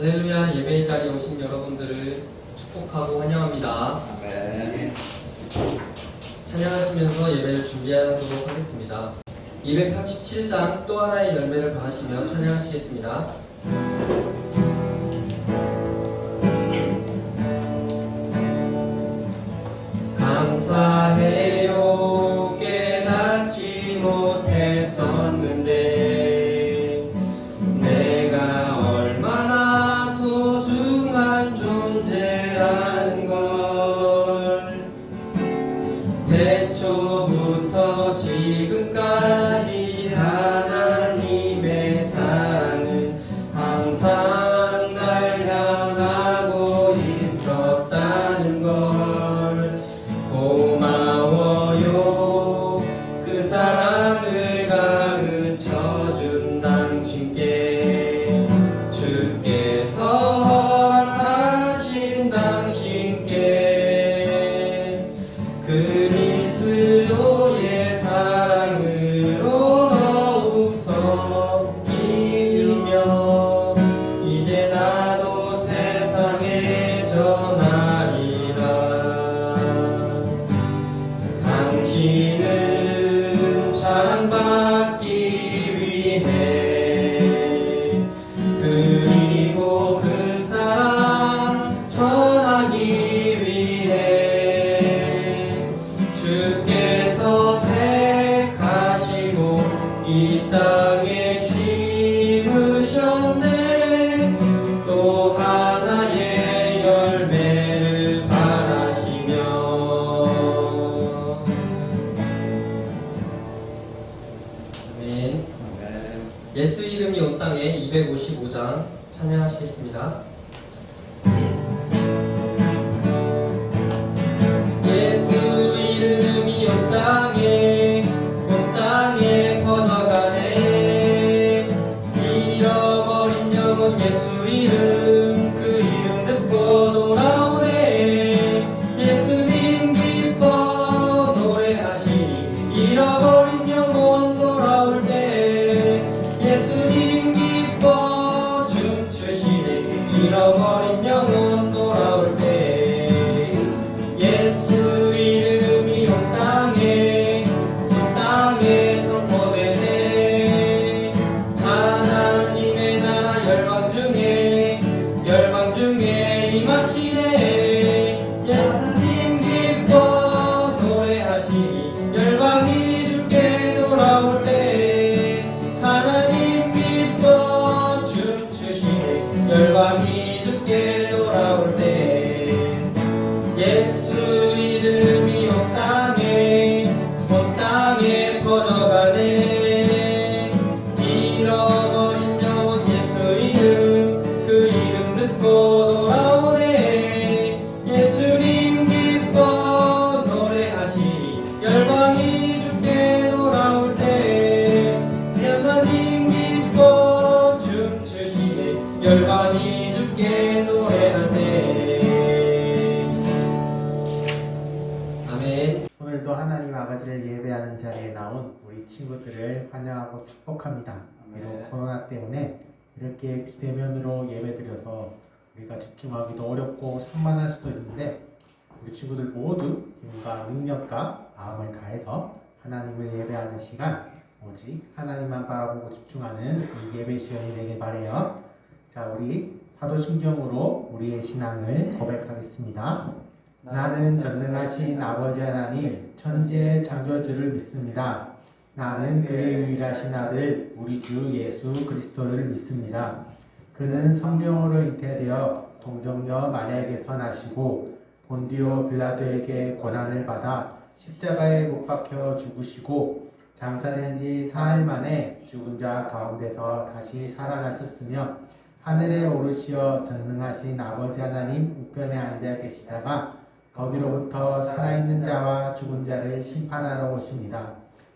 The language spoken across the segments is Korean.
할렐루야. 예배의 자리에 오신 여러분들을 축복하고 환영합니다. 아멘. 찬양하시면서 예배를 준비하도록 하겠습니다. 237장 또 하나의 열매를 바라시며 찬양하시겠습니다. 감사해요. 깨닫지 못했었는데 내가 얼마나 소중한 존재라는 걸 태초부터 지금까지 하나님의 사랑은 항상 날 향하고 있었다는 걸 고마워요. 그 사랑을 가르쳐준 당신께 주께서 허락하신 당신께 그리스도의 사랑으로 더욱 섬기며 이제 나도 세상에 전하리라. 당신은 사랑받기 위해 그리고 그 사랑 전하기 위해 주께서 택하시고 이 땅에 심으셨네. 또 하나의 열매를 바라시며 아멘. 예수 이름이 온 땅에 255장 찬양하시겠습니다. 예수 이름이 온 땅에 퍼져가네. 잃어버린 영혼 예수 이름 그 이름 듣고 돌아오네. 예수님 기뻐 노래하시니 잃어버린 영혼 돌아올 때 예수님 기뻐 춤추시네. 잃어버린 영혼 돌아올 때 예수 이름이 온 땅에 선포되네. 하나님의 나라 열방 중에 임하시네. 예수님 기뻐 노래하시니 열방이 주께 돌아올 때 하나님 기뻐 춤추시네. 열방이 주께 돌아올 때 예수 이름이 온 땅에 퍼져가네. 잃어버린 영혼 예수 이름 그 이름 듣고 돌아오네. 예수님 기뻐 노래하시니 열방이 주께 돌아올 때 예수님 기뻐 춤추시네. 열방이 주께 노래할 때 아멘. 오늘도 하나님 아버지를 예배하는 자리에 나온 우리 친구들을 환영하고 축복합니다. 비록 코로나 때문에 이렇게 비대면으로 예배드려서 우리가 집중하기도 어렵고 산만할 수도 있는데 우리 친구들 모두 힘과 능력과 마음을 다해서 하나님을 예배하는 시간, 오직 하나님만 바라보고 집중하는 이 예배 시간이 되길 바라요. 자, 우리 사도신경으로 우리의 신앙을 고백하겠습니다. 나는 전능하신 아버지 하나님 천지의 창조주를 믿습니다. 나는 그의 유일하신 아들 우리 주 예수 그리스도를 믿습니다. 그는 성령으로 잉태되어 동정녀 마리아에게서 나시고 본디오 빌라도에게 고난을 받아 십자가에 못 박혀 죽으시고 장사된 지 사흘 만에 죽은 자 가운데서 다시 살아나셨으며 하늘에 오르시어 전능하신 아버지 하나님 우편에 앉아 계시다가 거기로부터 살아있는 자와 죽은 자를 심판하러 오십니다.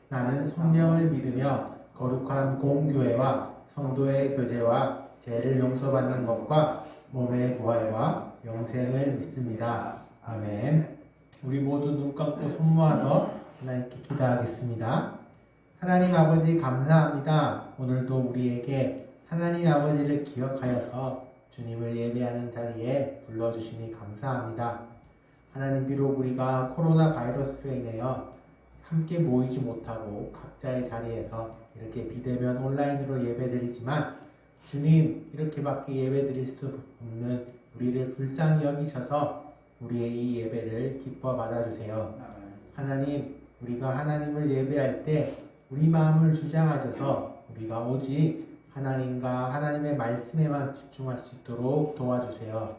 나는 성령을 믿으며 거룩한 공교회와 성도의 교제와 죄를 용서받는 것과 몸의 부활과 영생을 믿습니다. 아멘. 우리 모두 눈 감고 손 모아서 하나님께 기도하겠습니다. 하나님 아버지 감사합니다. 오늘도 우리에게 하나님 아버지를 기억하여서 주님을 예배하는 자리에 불러주시니 감사합니다. 하나님, 비록 우리가 코로나 바이러스로 인하여 함께 모이지 못하고 각자의 자리에서 이렇게 비대면 온라인으로 예배드리지만 주님, 이렇게밖에 예배드릴 수 없는 우리를 불쌍히 여기셔서 우리의 이 예배를 기뻐 받아주세요. 하나님, 우리가 하나님을 예배할 때 우리 마음을 주장하셔서 우리가 오직 하나님과 하나님의 말씀에만 집중할 수 있도록 도와주세요.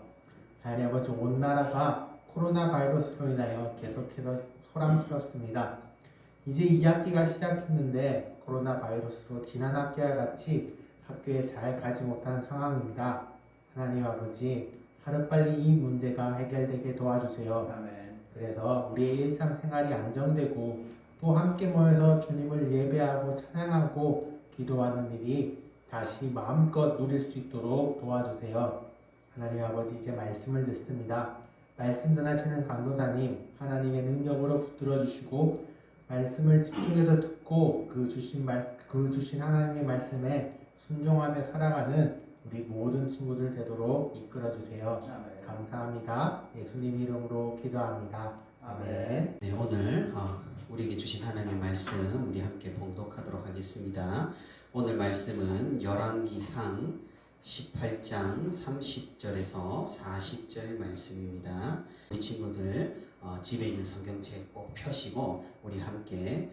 하나님 아버지, 온 나라가 코로나 바이러스로 인하여 계속해서 소란스럽습니다. 이제 2학기가 시작했는데 코로나 바이러스로 지난 학기와 같이 학교에 잘 가지 못한 상황입니다. 하나님 아버지, 하루빨리 이 문제가 해결되게 도와주세요. 그래서 우리의 일상생활이 안정되고 또 함께 모여서 주님을 예배하고 찬양하고 기도하는 일이 다시 마음껏 누릴 수 있도록 도와주세요. 하나님 아버지, 이제 말씀을 듣습니다. 말씀 전하시는 강도사님, 하나님의 능력으로 붙들어 주시고 말씀을 집중해서 듣고 그 주신 하나님의 말씀에 순종하며 살아가는 우리 모든 친구들 되도록 이끌어 주세요. 감사합니다. 예수님 이름으로 기도합니다. 아멘. 네, 오늘 우리에게 주신 하나님의 말씀 우리 함께 봉독하도록 하겠습니다. 오늘 말씀은 열왕기상 18장 30절에서 40절 말씀입니다. 우리 친구들 집에 있는 성경책 꼭 펴시고 우리 함께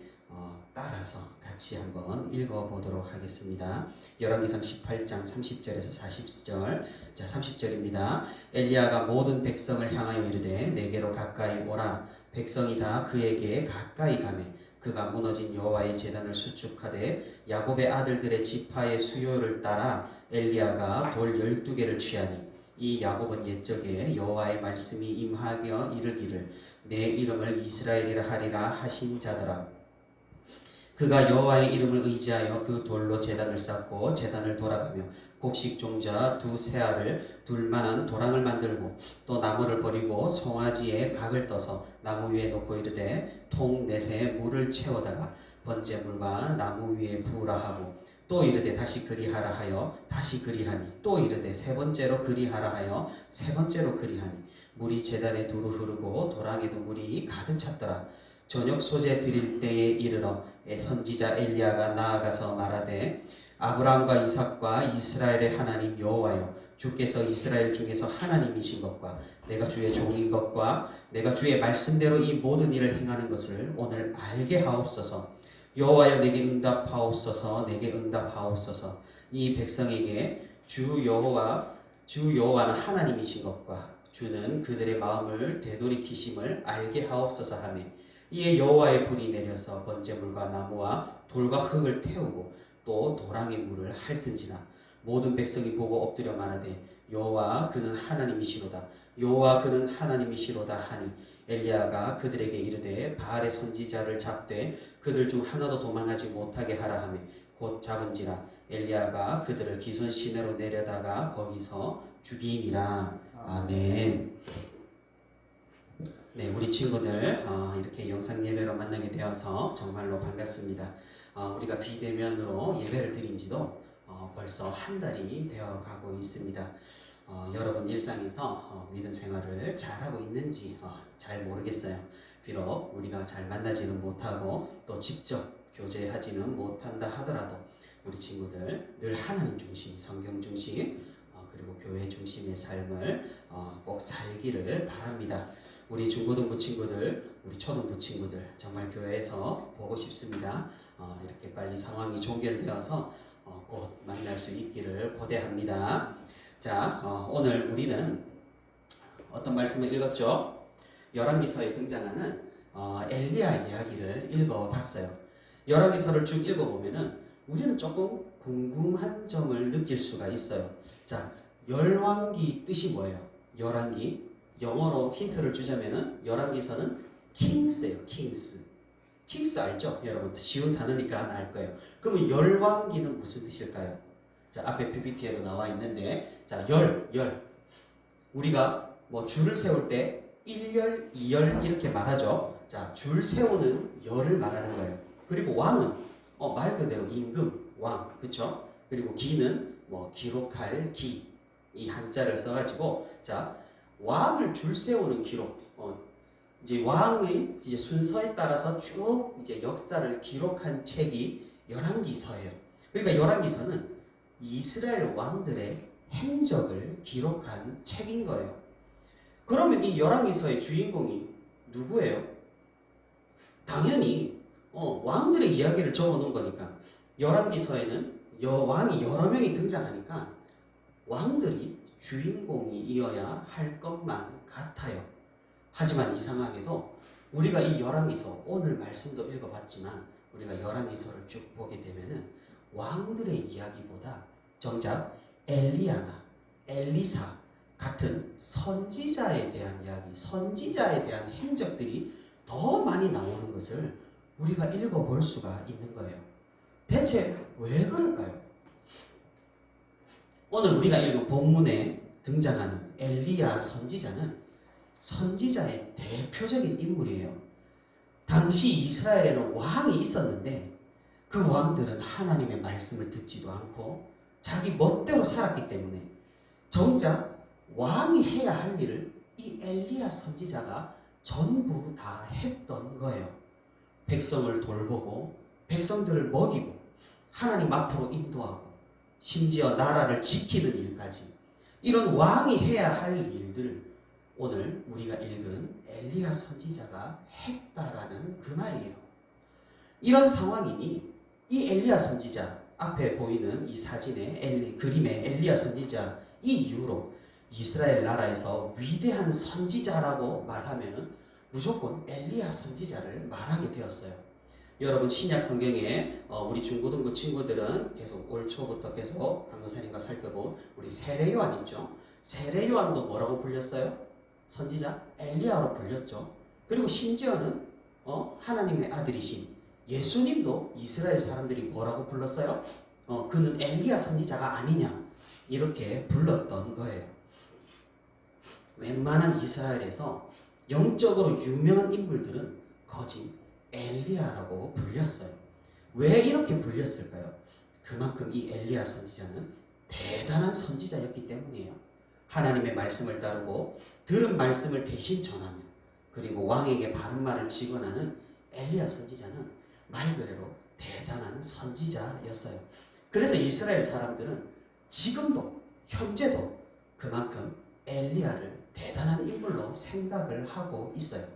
따라서 같이 한번 읽어보도록 하겠습니다. 열왕기상 18장 30절에서 40절. 자, 30절입니다. 엘리야가 모든 백성을 향하여 이르되 내게로 가까이 오라. 백성이 다 그에게 가까이 가매 그가 무너진 여호와의 제단을 수축하되 야곱의 아들들의 지파의 수요를 따라 엘리야가 돌 12개를 취하니 이 야곱은 옛적에 여호와의 말씀이 임하여 이르기를 내 이름을 이스라엘이라 하리라 하신 자더라. 그가 여호와의 이름을 의지하여 그 돌로 제단을 쌓고 제단을 돌아가며 곡식 종자 두 세알을 둘만한 도랑을 만들고 또 나무를 버리고 송아지에 각을 떠서 나무 위에 놓고 이르되 통 넷에 물을 채워다가 번제물과 나무 위에 부으라 하고 또 이르되 다시 그리하라 하여 다시 그리하니 또 이르되 세 번째로 그리하라 하여 세 번째로 그리하니 물이 제단에 두루 흐르고 도랑에도 물이 가득 찼더라. 저녁 소재 드릴 때에 이르러 선지자 엘리야가 나아가서 말하되 아브라함과 이삭과 이스라엘의 하나님 여호와여, 주께서 이스라엘 중에서 하나님이신 것과 내가 주의 종인 것과 내가 주의 말씀대로 이 모든 일을 행하는 것을 오늘 알게 하옵소서. 여호와여, 내게 응답하옵소서. 내게 응답하옵소서. 이 백성에게 주 여호와는 하나님이신 것과 주는 그들의 마음을 되돌이키심을 알게 하옵소서 하며 이에 여호와의 불이 내려서 번제물과 나무와 돌과 흙을 태우고 또 도랑의 물을 핥은지라. 모든 백성이 보고 엎드려 말하되 여호와 그는 하나님이시로다. 여호와 그는 하나님이시로다 하니 엘리야가 그들에게 이르되 바알의 선지자를 잡되 그들 중 하나도 도망하지 못하게 하라 하며 곧 잡은지라. 엘리야가 그들을 기손 시내로 내려다가 거기서 죽이니라. 아멘. 네, 우리 친구들 이렇게 영상 예배로 만나게 되어서 정말로 반갑습니다. 우리가 비대면으로 예배를 드린 지도 벌써 한 달이 되어 가고 있습니다. 여러분 일상에서 믿음 생활을 잘하고 있는지 잘 모르겠어요. 비록 우리가 잘 만나지는 못하고 또 직접 교제하지는 못한다 하더라도 우리 친구들 늘 하나님 중심, 성경 중심, 그리고 교회 중심의 삶을 꼭 살기를 바랍니다. 우리 중고등부 친구들, 우리 초등부 친구들 정말 교회에서 보고 싶습니다. 이렇게 빨리 상황이 종결되어서 곧 만날 수 있기를 고대합니다. 자, 오늘 우리는 어떤 말씀을 읽었죠? 열왕기서에 등장하는 엘리야 이야기를 읽어봤어요. 열왕기서를 쭉 읽어보면은 우리는 조금 궁금한 점을 느낄 수가 있어요. 자, 열왕기 뜻이 뭐예요? 열왕기 영어로 힌트를 주자면은 열왕기서는 킹스예요. 킹스 알죠? 여러분 쉬운 단어니까 알 거예요. 그러면 열왕기는 무슨 뜻일까요? 자, 앞에 PPT에도 나와 있는데, 자, 열. 우리가 뭐 줄을 세울 때 1열, 2열 이렇게 말하죠. 자, 줄 세우는 열을 말하는 거예요. 그리고 왕은 말 그대로 임금, 왕, 그쵸? 그리고 기는 뭐 기록할 기, 이 한자를 써가지고 자 왕을 줄 세우는 기록. 이제 왕의 이제 순서에 따라서 쭉 이제 역사를 기록한 책이 열왕기서예요. 그러니까 열왕기서는 이스라엘 왕들의 행적을 기록한 책인 거예요. 그러면 이 열왕기서의 주인공이 누구예요? 당연히 왕들의 이야기를 적어놓은 거니까 열왕기서에는 왕이 여러 명이 등장하니까 왕들이 주인공이어야 할 것만 같아요. 하지만 이상하게도 우리가 이 열왕기서 오늘 말씀도 읽어봤지만 우리가 열왕기서를 쭉 보게 되면은 왕들의 이야기보다 정작 엘리야나 엘리사 같은 선지자에 대한 이야기, 선지자에 대한 행적들이 더 많이 나오는 것을 우리가 읽어볼 수가 있는 거예요. 대체 왜 그럴까요? 오늘 우리가 읽은 본문에 등장하는 엘리야 선지자는 선지자의 대표적인 인물이에요. 당시 이스라엘에는 왕이 있었는데 그 왕들은 하나님의 말씀을 듣지도 않고 자기 멋대로 살았기 때문에 정작 왕이 해야 할 일을 이 엘리야 선지자가 전부 다 했던 거예요. 백성을 돌보고 백성들을 먹이고 하나님 앞으로 인도하고 심지어 나라를 지키는 일까지 이런 왕이 해야 할 일들 오늘 우리가 읽은 엘리야 선지자가 했다라는 그 말이에요. 이런 상황이니 이 엘리야 선지자 앞에 보이는 이 사진의 그림의 엘리야 선지자 이 이후로 이스라엘 나라에서 위대한 선지자라고 말하면 무조건 엘리야 선지자를 말하게 되었어요. 여러분 신약 성경에 우리 중고등부 친구들은 계속 올 초부터 계속 강도사님과 살펴본 우리 세례요한 있죠. 세례요한도 뭐라고 불렸어요? 선지자 엘리야로 불렸죠. 그리고 심지어는 하나님의 아들이신 예수님도 이스라엘 사람들이 뭐라고 불렀어요? 그는 엘리야 선지자가 아니냐 이렇게 불렀던 거예요. 웬만한 이스라엘에서 영적으로 유명한 인물들은 거진 엘리야라고 불렸어요. 왜 이렇게 불렸을까요? 그만큼 이 엘리야 선지자는 대단한 선지자였기 때문이에요. 하나님의 말씀을 따르고 들은 말씀을 대신 전하며 그리고 왕에게 바른 말을 직언하는 엘리야 선지자는 말 그대로 대단한 선지자였어요. 그래서 이스라엘 사람들은 지금도 현재도 그만큼 엘리야를 대단한 인물로 생각을 하고 있어요.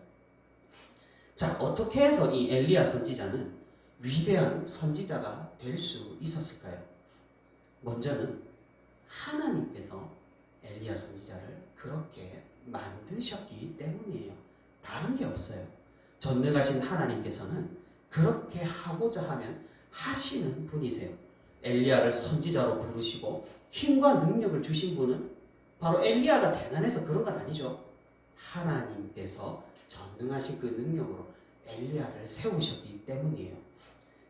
자, 어떻게 해서 이 엘리야 선지자는 위대한 선지자가 될 수 있었을까요? 먼저는 하나님께서 엘리야 선지자를 그렇게 만드셨기 때문이에요. 다른 게 없어요. 전능하신 하나님께서는 그렇게 하고자 하면 하시는 분이세요. 엘리야를 선지자로 부르시고 힘과 능력을 주신 분은 바로 엘리야가 대단해서 그런 건 아니죠. 하나님께서 전능하신 그 능력으로 엘리야를 세우셨기 때문이에요.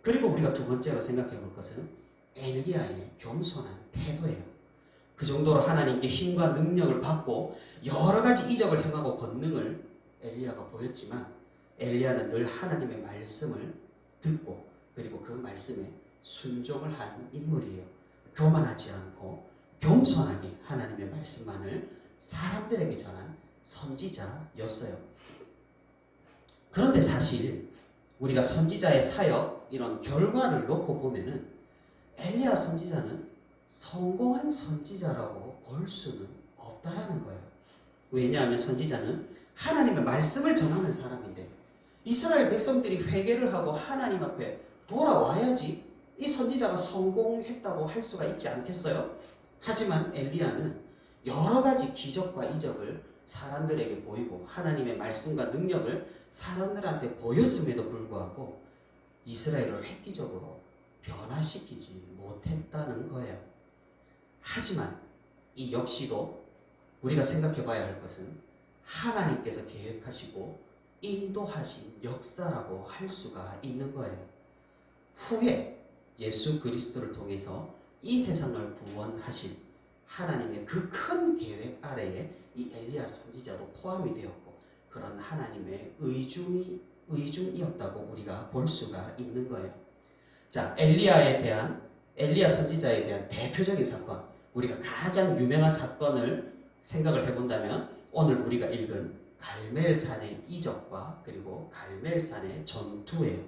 그리고 우리가 두 번째로 생각해 볼 것은 엘리야의 겸손한 태도예요. 그 정도로 하나님께 힘과 능력을 받고 여러 가지 이적을 행하고 권능을 엘리야가 보였지만 엘리야는 늘 하나님의 말씀을 듣고 그리고 그 말씀에 순종을 한 인물이에요. 교만하지 않고 겸손하게 하나님의 말씀만을 사람들에게 전한 선지자였어요. 그런데 사실 우리가 선지자의 사역 이런 결과를 놓고 보면은 엘리야 선지자는 성공한 선지자라고 볼 수는 없다라는 거예요. 왜냐하면 선지자는 하나님의 말씀을 전하는 사람인데 이스라엘 백성들이 회개를 하고 하나님 앞에 돌아와야지 이 선지자가 성공했다고 할 수가 있지 않겠어요? 하지만 엘리야는 여러 가지 기적과 이적을 사람들에게 보이고 하나님의 말씀과 능력을 사람들한테 보였음에도 불구하고 이스라엘을 획기적으로 변화시키지 못했다는 거예요. 하지만 이 역시도 우리가 생각해 봐야 할 것은 하나님께서 계획하시고 인도하신 역사라고 할 수가 있는 거예요. 후에 예수 그리스도를 통해서 이 세상을 구원하신 하나님의 그 큰 계획 아래에 이 엘리야 선지자도 포함이 되었고 그런 하나님의 의중이었다고 우리가 볼 수가 있는 거예요. 자, 엘리야 선지자에 대한 대표적인 사건 우리가 가장 유명한 사건을 생각을 해본다면 오늘 우리가 읽은 갈멜산의 이적과 그리고 갈멜산의 전투예요.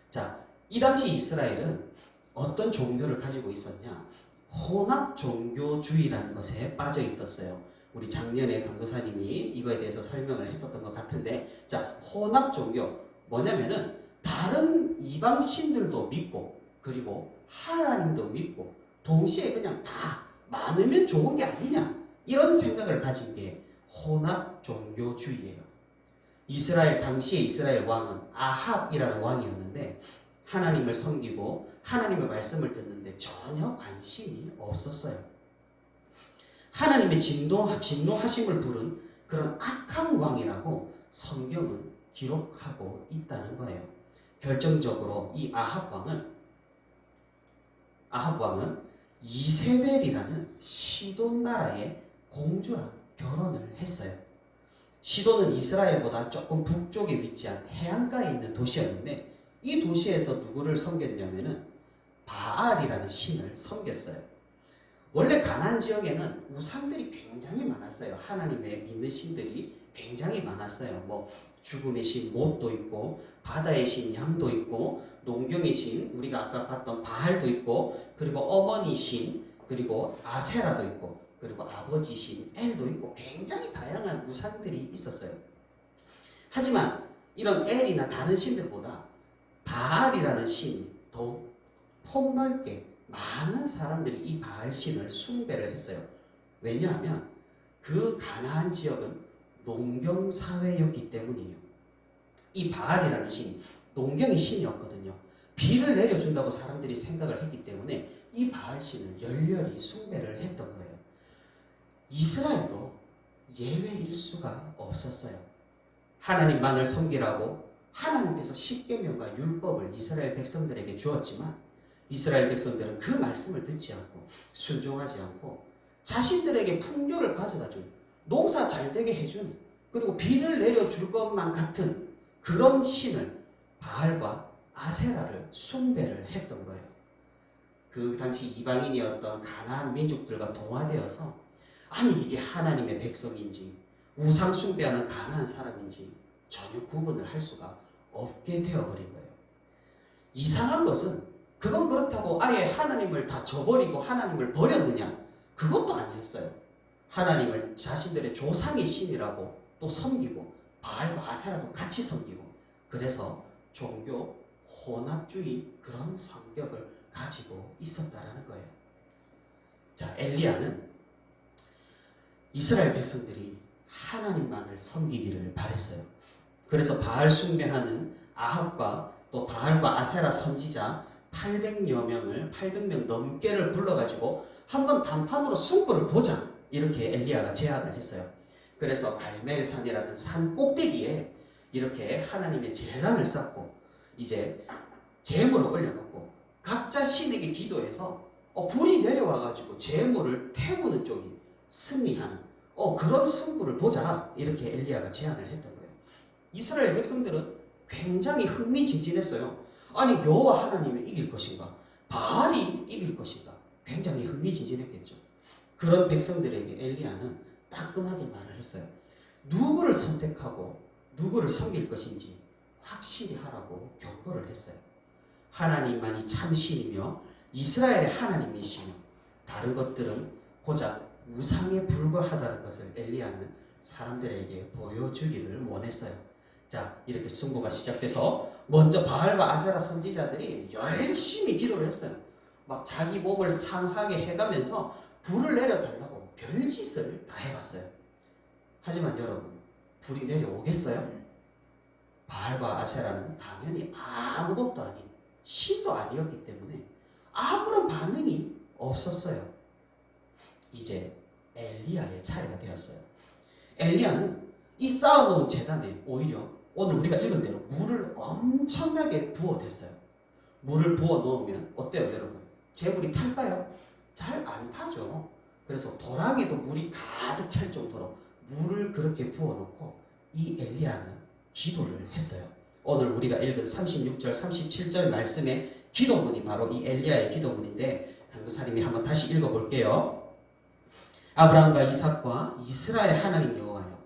자, 이 당시 이스라엘은 어떤 종교를 가지고 있었냐? 혼합 종교주의라는 것에 빠져 있었어요. 우리 작년에 강도사님이 이거에 대해서 설명을 했었던 것 같은데, 자, 혼합 종교 뭐냐면은 다른 이방 신들도 믿고 그리고 하나님도 믿고 동시에 그냥 다 많으면 좋은 게 아니냐, 이런 생각을 가진 게 혼합 종교주의예요. 당시의 이스라엘 왕은 아합이라는 왕이었는데 하나님을 섬기고 하나님의 말씀을 듣는데 전혀 관심이 없었어요. 하나님의 진노하심을 부른 그런 악한 왕이라고 성경은 기록하고 있다는 거예요. 결정적으로 이 아합 왕은 이세벨이라는 시돈 나라의 공주랑 결혼을 했어요. 시돈은 이스라엘보다 조금 북쪽에 위치한 해안가에 있는 도시였는데 이 도시에서 누구를 섬겼냐면은 바알이라는 신을 섬겼어요. 원래 가나안 지역에는 우상들이 굉장히 많았어요. 하나님의 믿는 신들이 굉장히 많았어요. 뭐 죽음의 신 못도 있고 바다의 신 양도 있고 농경의 신 우리가 아까 봤던 바알도 있고 그리고 어머니 신 그리고 아세라도 있고 그리고 아버지 신 엘도 있고 굉장히 다양한 우상들이 있었어요. 하지만 이런 엘이나 다른 신들보다 바알이라는 신이 더 폭넓게 많은 사람들이 이 바알 신을 숭배를 했어요. 왜냐하면 그 가나안 지역은 농경 사회였기 때문이에요. 이 바알이라는 신이 농경의 신이었거든요. 비를 내려준다고 사람들이 생각을 했기 때문에 이 바알 신을 열렬히 숭배를 했던 거예요. 이스라엘도 예외일 수가 없었어요. 하나님만을 섬기라고 하나님께서 십계명과 율법을 이스라엘 백성들에게 주었지만 이스라엘 백성들은 그 말씀을 듣지 않고 순종하지 않고 자신들에게 풍요를 가져다준 농사 잘되게 해준 그리고 비를 내려줄 것만 같은 그런 신을 바알과 아세라를 숭배를 했던 거예요. 그 당시 이방인이었던 가나안 민족들과 동화되어서 아니 이게 하나님의 백성인지 우상 숭배하는 가나안 사람인지 전혀 구분을 할 수가 없게 되어버린 거예요. 이상한 것은 그건 그렇다고 아예 하나님을 다 저버리고 하나님을 버렸느냐? 그것도 아니었어요. 하나님을 자신들의 조상의 신이라고 또 섬기고 바알과 아세라도 같이 섬기고 그래서 종교 혼합주의 그런 성격을 가지고 있었다라는 거예요. 자, 엘리야는 이스라엘 백성들이 하나님만을 섬기기를 바랬어요. 그래서 바알 숭배하는 아합과 또 바알과 아세라 선지자 800명 넘게를 불러가지고 한번 단판으로 승부를 보자 이렇게 엘리야가 제안을 했어요. 그래서 갈멜산이라는 산 꼭대기에 이렇게 하나님의 제단을 쌓고 이제 제물을 올려놓고 각자 신에게 기도해서 불이 내려와가지고 제물을 태우는 쪽이 승리하는 그런 승부를 보자 이렇게 엘리야가 제안을 했던 거예요. 이스라엘 백성들은 굉장히 흥미진진했어요. 아니 여호와 하나님이 이길 것인가? 바알이 이길 것인가? 굉장히 흥미진진했겠죠. 그런 백성들에게 엘리야는 따끔하게 말을 했어요. 누구를 선택하고 누구를 섬길 것인지 확실히 하라고 경고를 했어요. 하나님만이 참신이며 이스라엘의 하나님이시며 다른 것들은 고작 우상에 불과하다는 것을 엘리야는 사람들에게 보여주기를 원했어요. 자, 이렇게 승부가 시작돼서 먼저 바알과 아세라 선지자들이 열심히 기도를 했어요. 막 자기 몸을 상하게 해가면서 불을 내려달라고 별짓을 다 해봤어요. 하지만 여러분, 불이 내려오겠어요? 바알과 아세라는 당연히 아무것도 아닌 신도 아니었기 때문에 아무런 반응이 없었어요. 이제 엘리야의 차례가 되었어요. 엘리야는 이 쌓아놓은 제단에 오히려 오늘 우리가 읽은 대로 물을 엄청나게 부어댔어요. 물을 부어 놓으면 어때요 여러분? 제물이 탈까요? 잘 안 타죠. 그래서 도랑에도 물이 가득 찰 정도로 물을 그렇게 부어놓고 이 엘리야는 기도를 했어요. 오늘 우리가 읽은 36절 37절 말씀의 기도문이 바로 이 엘리야의 기도문인데 강도사님이 한번 다시 읽어볼게요. 아브라함과 이삭과 이스라엘의 하나님 여호와여,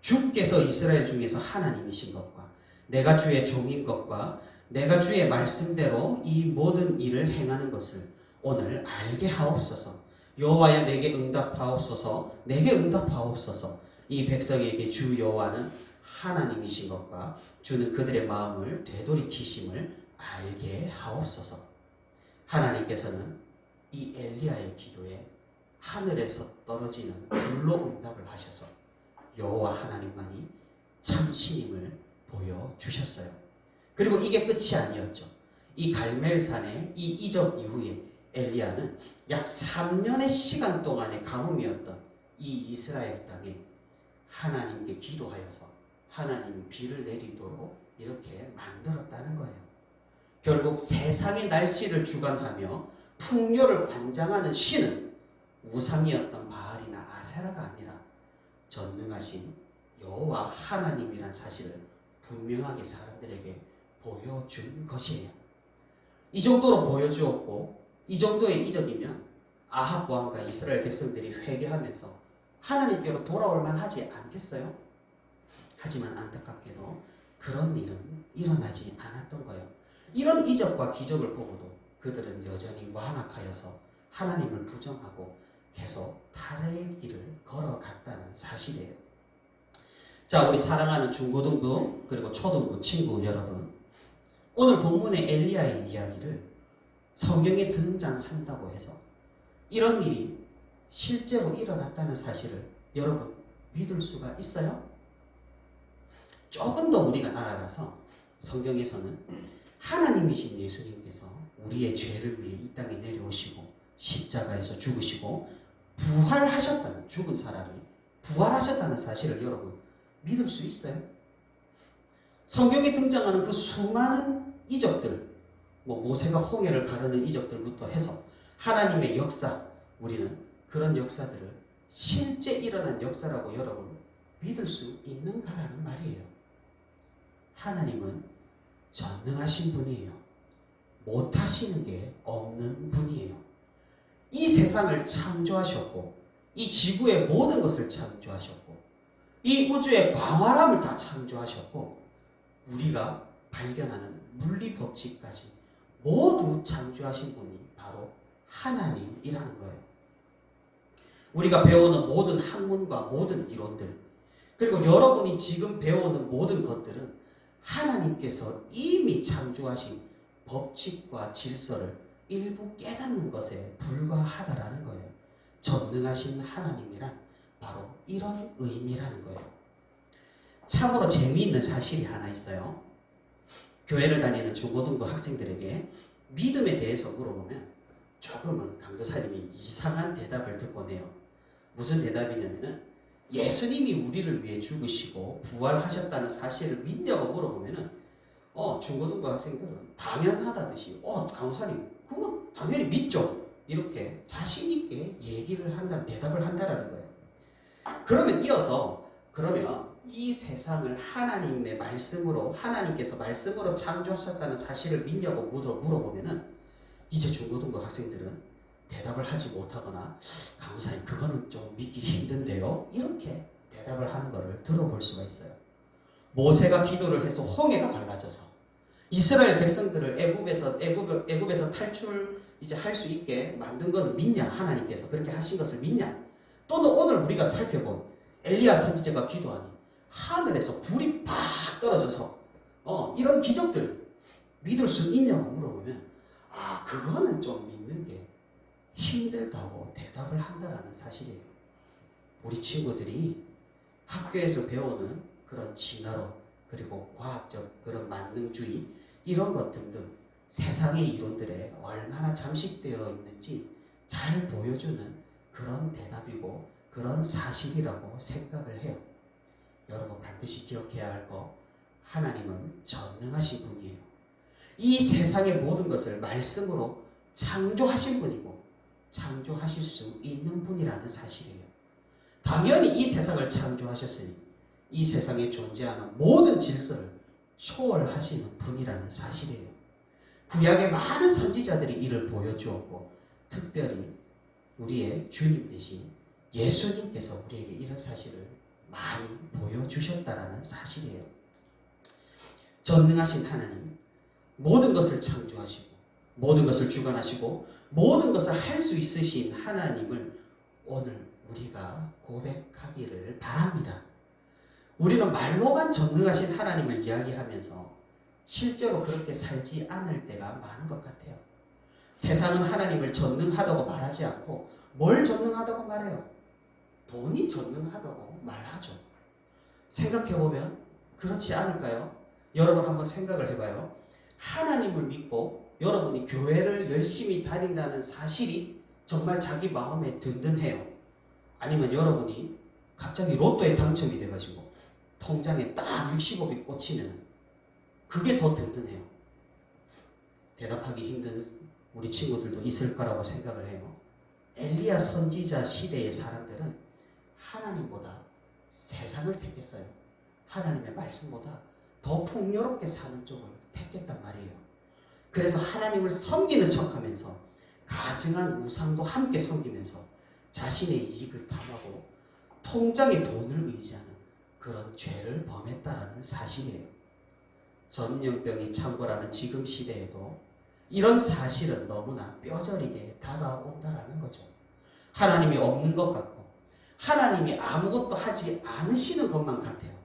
주께서 이스라엘 중에서 하나님이신 것과 내가 주의 종인 것과 내가 주의 말씀대로 이 모든 일을 행하는 것을 오늘 알게 하옵소서. 여호와여, 내게 응답하옵소서. 내게 응답하옵소서. 이 백성에게 주 여호와는 하나님이신 것과 주는 그들의 마음을 되돌이키심을 알게 하옵소서. 하나님께서는 이 엘리야의 기도에 하늘에서 떨어지는 불로 응답을 하셔서 여호와 하나님만이 참 신임을 보여주셨어요. 그리고 이게 끝이 아니었죠. 이 갈멜산의 이 이적 이후에 엘리야는 약 3년의 시간 동안의 가뭄이었던 이 이스라엘 땅에 하나님께 기도하여서 하나님이 비를 내리도록 이렇게 만들었다는 거예요. 결국 세상의 날씨를 주관하며 풍요를 관장하는 신은 우상이었던 바알이나 아세라가 아니라 전능하신 여호와 하나님이란 사실을 분명하게 사람들에게 보여준 것이에요. 이 정도로 보여주었고 이 정도의 이적이면 아합 왕과 이스라엘 백성들이 회개하면서 하나님께로 돌아올 만하지 않겠어요? 하지만 안타깝게도 그런 일은 일어나지 않았던 거예요. 이런 이적과 기적을 보고도 그들은 여전히 완악하여서 하나님을 부정하고 계속 타락의 길을 걸어갔다는 사실이에요. 자, 우리 사랑하는 중고등부 그리고 초등부 친구 여러분, 오늘 본문의 엘리야의 이야기를 성경에 등장한다고 해서 이런 일이 실제로 일어났다는 사실을 여러분 믿을 수가 있어요? 조금 더 우리가 나아가서 성경에서는 하나님이신 예수님께서 우리의 죄를 위해 이 땅에 내려오시고 십자가에서 죽으시고 부활하셨다는, 죽은 사람이 부활하셨다는 사실을 여러분 믿을 수 있어요? 성경에 등장하는 그 수많은 이적들, 모세가 홍해를 가르는 이적들부터 해서 하나님의 역사, 우리는 그런 역사들을 실제 일어난 역사라고 여러분 믿을 수 있는가라는 말이에요. 하나님은 전능하신 분이에요. 못하시는 게 없는 분이에요. 이 세상을 창조하셨고 이 지구의 모든 것을 창조하셨고 이 우주의 광활함을 다 창조하셨고 우리가 발견하는 물리 법칙까지 모두 창조하신 분이 바로 하나님이라는 거예요. 우리가 배우는 모든 학문과 모든 이론들, 그리고 여러분이 지금 배우는 모든 것들은 하나님께서 이미 창조하신 법칙과 질서를 일부 깨닫는 것에 불과하다라는 거예요. 전능하신 하나님이란 바로 이런 의미라는 거예요. 참으로 재미있는 사실이 하나 있어요. 교회를 다니는 중고등부 학생들에게 믿음에 대해서 물어보면 조금은 강도사님이 이상한 대답을 듣곤 해요. 무슨 대답이냐면은 예수님이 우리를 위해 죽으시고 부활하셨다는 사실을 믿냐고 물어보면은 중고등부 학생들은 당연하다듯이 강도사님 그거 당연히 믿죠. 이렇게 자신 있게 얘기를 한다는, 대답을 한다라는 거예요. 그러면 이어서 이 세상을 하나님의 말씀으로, 하나님께서 말씀으로 창조하셨다는 사실을 믿냐고 물어보면은 이제 중고등부 학생들은 대답을 하지 못하거나 강사님 그거는 좀 믿기 힘든데요, 이렇게 대답을 하는 것을 들어볼 수가 있어요. 모세가 기도를 해서 홍해가 갈라져서 이스라엘 백성들을 애굽에서 탈출 이제 할 수 있게 만든 것은 믿냐? 하나님께서 그렇게 하신 것을 믿냐? 또는 오늘 우리가 살펴본 엘리야 선지자가 기도하니 하늘에서 불이 팍 떨어져서 이런 기적들 믿을 수 있냐고 물어보면 그거는 좀 믿는 게 힘들다고 대답을 한다는 사실이에요. 우리 친구들이 학교에서 배우는 그런 진화론 그리고 과학적 그런 만능주의 이런 것 등등 세상의 이론들에 얼마나 잠식되어 있는지 잘 보여주는 그런 대답이고 그런 사실이라고 생각을 해요. 여러분 반드시 기억해야 할 거, 하나님은 전능하신 분이에요. 이 세상의 모든 것을 말씀으로 창조하신 분이고 창조하실 수 있는 분이라는 사실이에요. 당연히 이 세상을 창조하셨으니 이 세상에 존재하는 모든 질서를 초월하시는 분이라는 사실이에요. 구약의 많은 선지자들이 이를 보여주었고 특별히 우리의 주님 대신 예수님께서 우리에게 이런 사실을 많이 보여주셨다라는 사실이에요. 전능하신 하나님, 모든 것을 창조하시고 모든 것을 주관하시고 모든 것을 할 수 있으신 하나님을 오늘 우리가 고백하기를 바랍니다. 우리는 말로만 전능하신 하나님을 이야기하면서 실제로 그렇게 살지 않을 때가 많은 것 같아요. 세상은 하나님을 전능하다고 말하지 않고 뭘 전능하다고 말해요? 돈이 전능하다고 말하죠. 생각해보면 그렇지 않을까요? 여러분 한번 생각을 해봐요. 하나님을 믿고 여러분이 교회를 열심히 다닌다는 사실이 정말 자기 마음에 든든해요. 아니면 여러분이 갑자기 로또에 당첨이 돼가지고 통장에 딱 60억이 꽂히면 그게 더 든든해요. 대답하기 힘든 우리 친구들도 있을 거라고 생각을 해요. 엘리야 선지자 시대의 사람들은 하나님보다 세상을 택했어요. 하나님의 말씀보다 더 풍요롭게 사는 쪽을 택했단 말이에요. 그래서 하나님을 섬기는 척하면서 가증한 우상도 함께 섬기면서 자신의 이익을 탐하고 통장에 돈을 의지하는 그런 죄를 범했다라는 사실이에요. 전염병이 창궐하는 지금 시대에도 이런 사실은 너무나 뼈저리게 다가온다라는 거죠. 하나님이 없는 것 같고 하나님이 아무것도 하지 않으시는 것만 같아요.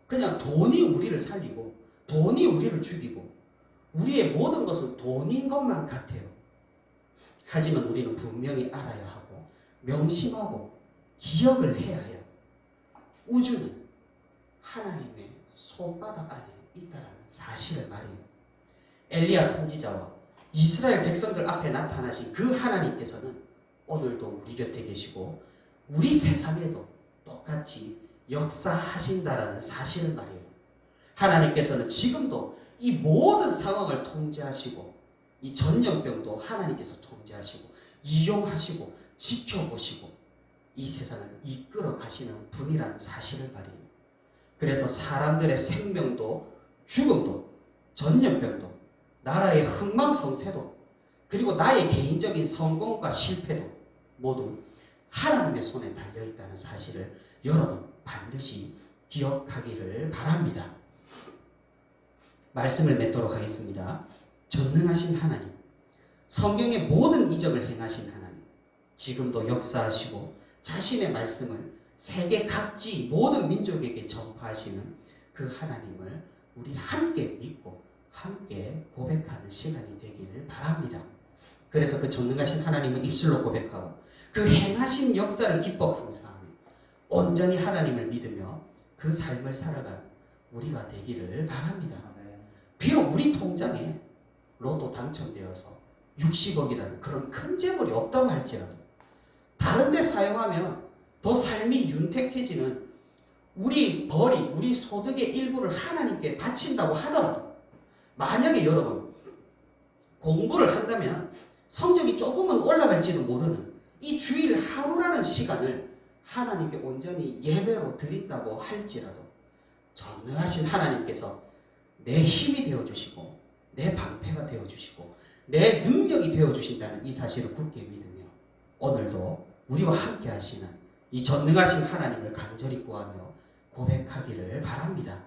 그냥 돈이 우리를 살리고 돈이 우리를 죽이고 우리의 모든 것은 돈인 것만 같아요. 하지만 우리는 분명히 알아야 하고 명심하고 기억을 해야 해요. 우주는 하나님의 손바닥 안에 있다는 사실을 말이에요. 엘리야 선지자와 이스라엘 백성들 앞에 나타나신 그 하나님께서는 오늘도 우리 곁에 계시고 우리 세상에도 똑같이 역사하신다라는 사실을 말이에요. 하나님께서는 지금도 이 모든 상황을 통제하시고 이 전염병도 하나님께서 통제하시고 이용하시고 지켜보시고 이 세상을 이끌어 가시는 분이라는 사실을 말이에요. 그래서 사람들의 생명도 죽음도 전염병도 나라의 흥망성쇠도 그리고 나의 개인적인 성공과 실패도 모두 하나님의 손에 달려있다는 사실을 여러분 반드시 기억하기를 바랍니다. 말씀을 맺도록 하겠습니다. 전능하신 하나님, 성경의 모든 이적을 행하신 하나님, 지금도 역사하시고 자신의 말씀을 세계 각지 모든 민족에게 전파하시는 그 하나님을 우리 함께 믿고 함께 고백하는 시간이 되기를 바랍니다. 그래서 그 전능하신 하나님을 입술로 고백하고 그 행하신 역사를 기뻐 감사하며 온전히 하나님을 믿으며 그 삶을 살아가는 우리가 되기를 바랍니다. 비록 우리 통장에 로또 당첨되어서 60억이라는 그런 큰 재물이 없다고 할지라도 다른 데 사용하면 더 삶이 윤택해지는 우리 벌이 우리 소득의 일부를 하나님께 바친다고 하더라도 만약에 여러분 공부를 한다면 성적이 조금은 올라갈지도 모르는 이 주일 하루라는 시간을 하나님께 온전히 예배로 드린다고 할지라도 전능하신 하나님께서 내 힘이 되어주시고 내 방패가 되어주시고 내 능력이 되어주신다는 이 사실을 굳게 믿으며 오늘도 우리와 함께 하시는 이 전능하신 하나님을 간절히 구하며 고백하기를 바랍니다.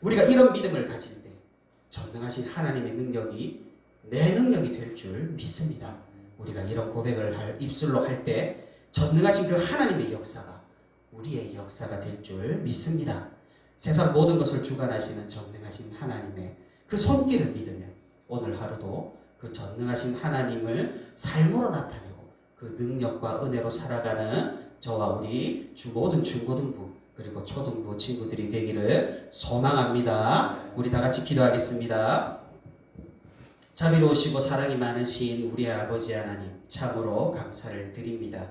우리가 이런 믿음을 가질 때 전능하신 하나님의 능력이 내 능력이 될 줄 믿습니다. 우리가 이런 고백을 입술로 할 때 전능하신 그 하나님의 역사가 우리의 역사가 될 줄 믿습니다. 세상 모든 것을 주관하시는 전능하신 하나님의 그 손길을 믿으며 오늘 하루도 그 전능하신 하나님을 삶으로 나타내고 그 능력과 은혜로 살아가는 저와 우리 모든 중고등부 그리고 초등부 친구들이 되기를 소망합니다. 우리 다 같이 기도하겠습니다. 자비로우시고 사랑이 많으신 우리 아버지 하나님 참으로 감사를 드립니다.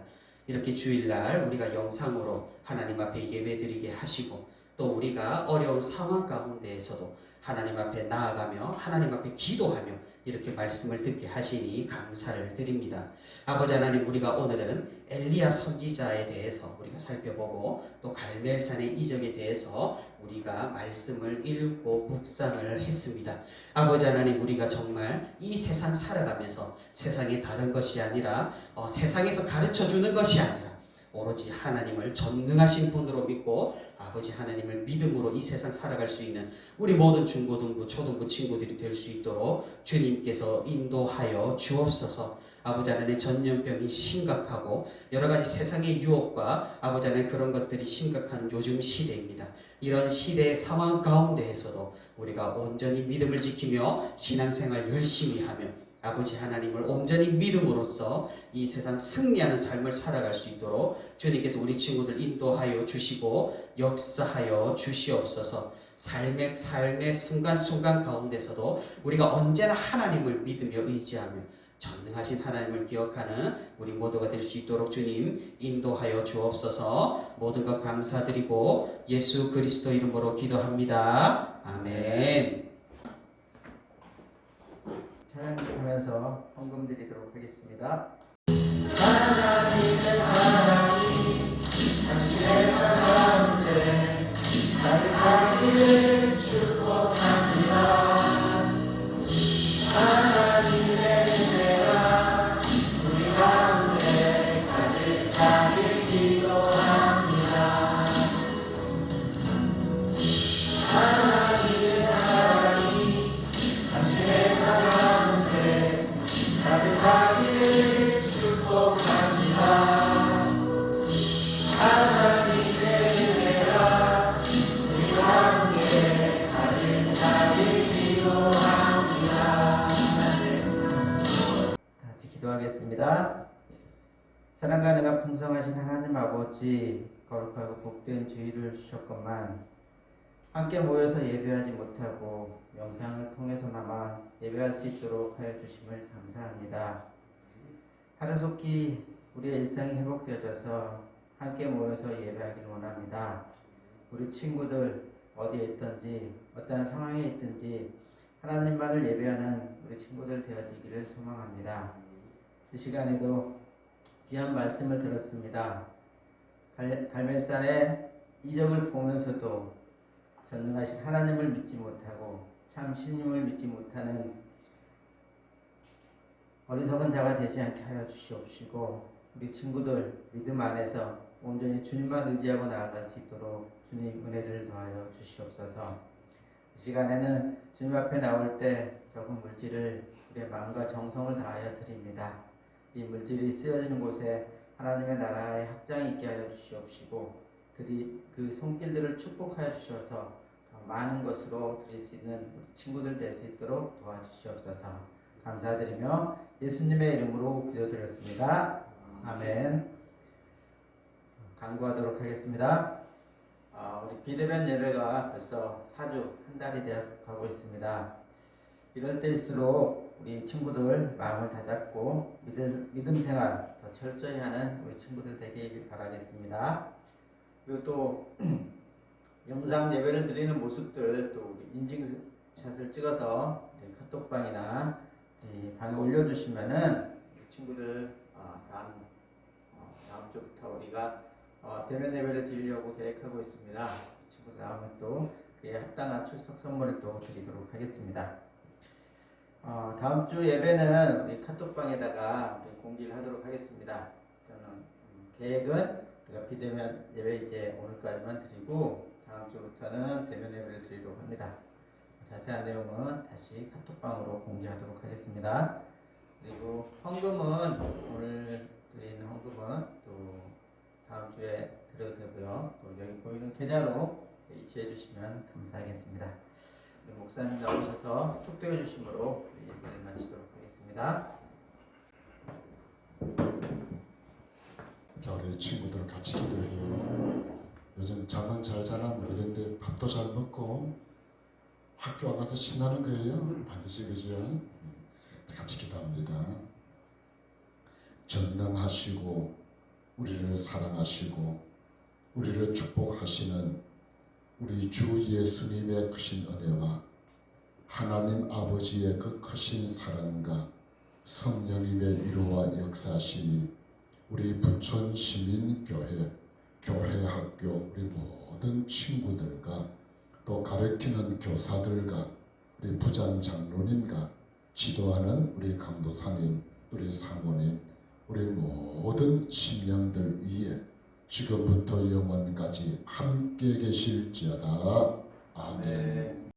이렇게 주일날 우리가 영상으로 하나님 앞에 예배드리게 하시고 또 우리가 어려운 상황 가운데에서도 하나님 앞에 나아가며 하나님 앞에 기도하며 이렇게 말씀을 듣게 하시니 감사를 드립니다. 아버지 하나님, 우리가 오늘은 엘리야 선지자에 대해서 우리가 살펴보고 또 갈멜산의 이적에 대해서 우리가 말씀을 읽고 묵상을 했습니다. 아버지 하나님, 우리가 정말 이 세상 살아가면서 세상이 다른 것이 아니라 세상에서 가르쳐주는 것이 아니라 오로지 하나님을 전능하신 분으로 믿고 아버지 하나님을 믿음으로 이 세상 살아갈 수 있는 우리 모든 중고등부, 초등부 친구들이 될 수 있도록 주님께서 인도하여 주옵소서. 아버지 하나님, 전염병이 심각하고 여러 가지 세상의 유혹과 아버지 하나님 그런 것들이 심각한 요즘 시대입니다. 이런 시대의 상황 가운데에서도 우리가 온전히 믿음을 지키며 신앙생활 열심히 하며 아버지 하나님을 온전히 믿음으로써 이 세상 승리하는 삶을 살아갈 수 있도록 주님께서 우리 친구들 인도하여 주시고 역사하여 주시옵소서. 삶의 순간순간 가운데서도 우리가 언제나 하나님을 믿으며 의지하며 전능하신 하나님을 기억하는 우리 모두가 될 수 있도록 주님 인도하여 주옵소서. 모든 것 감사드리고 예수 그리스도 이름으로 기도합니다. 아멘. 찬양 부르면서 헌금 드리도록 하겠습니다. 하나님의 사랑이 당신의 사랑에 가득하기를 축복합니다. 하나님의 은혜가 우리 가운데 가득하길 기도합니다. 하나님의 사랑이 당신의 사랑에 가득하기를 축복합니다. 하나님의 은혜가 우리 가운데 가득하길 기도합니다. 같이 기도하겠습니다. 사랑과 은혜가 풍성하신 하나님 아버지, 거룩하고 복된 주의를 주셨건만 함께 모여서 예배하지 못하고 영상을 통해서나마 예배할 수 있도록 하여 주심을 감사합니다. 하루속히 우리의 일상이 회복되어져서 함께 모여서 예배하기를 원합니다. 우리 친구들 어디에 있든지 어떠한 상황에 있든지 하나님만을 예배하는 우리 친구들 되어지기를 소망합니다. 이 시간에도 귀한 말씀을 들었습니다. 갈멜산의 이적을 보면서도 전능하신 하나님을 믿지 못하고 참 신님을 믿지 못하는 어리석은 자가 되지 않게 하여 주시옵시고 우리 친구들 믿음 안에서 온전히 주님만 의지하고 나아갈 수 있도록 주님 은혜를 더하여 주시옵소서. 이 시간에는 주님 앞에 나올 때 적은 물질을 우리의 마음과 정성을 다하여 드립니다. 이 물질이 쓰여지는 곳에 하나님의 나라의 확장이 있게 하여 주시옵시고 그 손길들을 축복하여 주셔서 더 많은 것으로 드릴 수 있는 우리 친구들 될 수 있도록 도와주시옵소서. 감사드리며 예수님의 이름으로 기도드렸습니다. 아멘. 강구하도록 하겠습니다. 우리 비대면 예배가 벌써 4주, 한 달이 되어 가고 있습니다. 이럴 때일수록 우리 친구들 마음을 다잡고 믿음 생활 더 철저히 하는 우리 친구들 되길 바라겠습니다. 그리고 또 영상 예배를 드리는 모습들 또 우리 인증샷을 찍어서 카톡방이나 방에 올려주시면은 친구들 다음 주부터 우리가 대면 예배를 드리려고 계획하고 있습니다. 친구들 다음에 또 그에 합당한 출석 선물을 또 드리도록 하겠습니다. 다음 주 예배는 우리 카톡방에다가 우리 공지를 하도록 하겠습니다. 저는 계획은 우리가 비대면 예배 이제 오늘까지만 드리고 다음 주부터는 대면 예배를 드리도록 합니다. 자세한 내용은 다시 카톡방으로 공지하도록 하겠습니다. 그리고 헌금은 오늘 드리는 헌금은 또 다음 주에 드려도 되고요. 또 여기 보이는 계좌로 이체해 주시면 감사하겠습니다. 목사님 나오셔서 축도해 주심으로 예배를 마치도록 하겠습니다. 자, 우리 친구들 같이 기도해요. 요즘 잠은 잘 자나 모르겠는데 밥도 잘 먹고 학교 안 가서 신나는 거예요? 아니지, 그죠? 같이 기도합니다. 전능하시고 우리를 사랑하시고 우리를 축복하시는 우리 주 예수님의 크신 은혜와 하나님 아버지의 그 크신 사랑과 성령님의 위로와 역사심이 우리 부천 시민교회, 교회학교 우리 모든 친구들과 또 가르치는 교사들과 우리 부장 장로님과 지도하는 우리 강도사님, 우리 사모님, 우리 모든 심령들 위에 지금부터 영원까지 함께 계실지어다. 아멘.